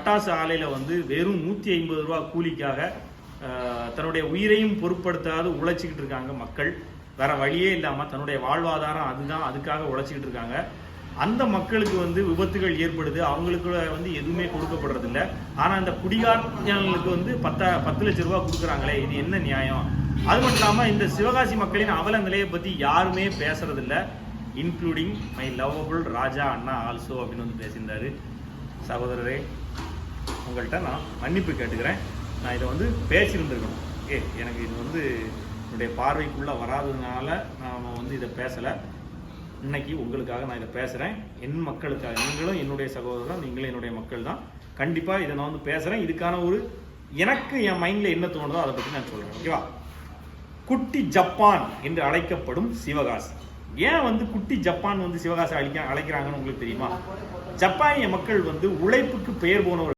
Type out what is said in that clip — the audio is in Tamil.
பட்டாசு ஆலையில் வந்து வெறும் 150 ரூபா கூலிக்காக தன்னுடைய உயிரையும் பொருட்படுத்தாது உழைச்சிக்கிட்டு இருக்காங்க மக்கள். வேற வழியே இல்லாமல் தன்னுடைய வாழ்வாதாரம் அதுதான், அதுக்காக உழைச்சிக்கிட்டு இருக்காங்க. அந்த மக்களுக்கு வந்து விபத்துகள் ஏற்படுது, அவங்களுக்கு வந்து எதுவுமே கொடுக்கப்படுறது இல்லை. ஆனால் இந்த குடிகாரங்களுக்கு வந்து 10 லட்சம் ரூபா கொடுக்குறாங்களே, இது என்ன நியாயம்? அது மட்டும் இல்லாமல் இந்த சிவகாசி மக்களின் அவல நிலையை பற்றி யாருமே பேசுறதில்லை, இன்க்ளூடிங் மை லவ்வபிள் ராஜா அண்ணா ஆல்சோ அப்படின்னு வந்து பேசியிருந்தாரு. சகோதரரே, உங்கள்கிட்ட நான் மன்னிப்பு கேட்டுக்கிறேன். நான் இதை வந்து பேசியிருந்துருக்கணும். எனக்கு இது வந்து என்னுடைய பார்வைக்குள்ளே வராததுனால நான் வந்து இதை பேசலை. இன்னைக்கு உங்களுக்காக நான் இதை பேசுகிறேன், என் மக்களுக்காக. நீங்களும் என்னுடைய சகோதரர், நீங்களும் என்னுடைய மக்கள் தான். கண்டிப்பாக இதை நான் வந்து பேசுகிறேன். இதுக்கான ஒரு எனக்கு என் மைண்டில் என்ன தோணுதோ அதை பற்றி நான் சொல்கிறேன். ஓகேவா? குட்டி ஜப்பான் என்று அழைக்கப்படும் சிவகாசி. ஏன் வந்து குட்டி ஜப்பான் வந்து சிவகாசி அழைக்கிறாங்கன்னு உங்களுக்கு தெரியுமா? ஜப்பானிய மக்கள் வந்து உழைப்புக்கு பெயர் போனவர்கள்.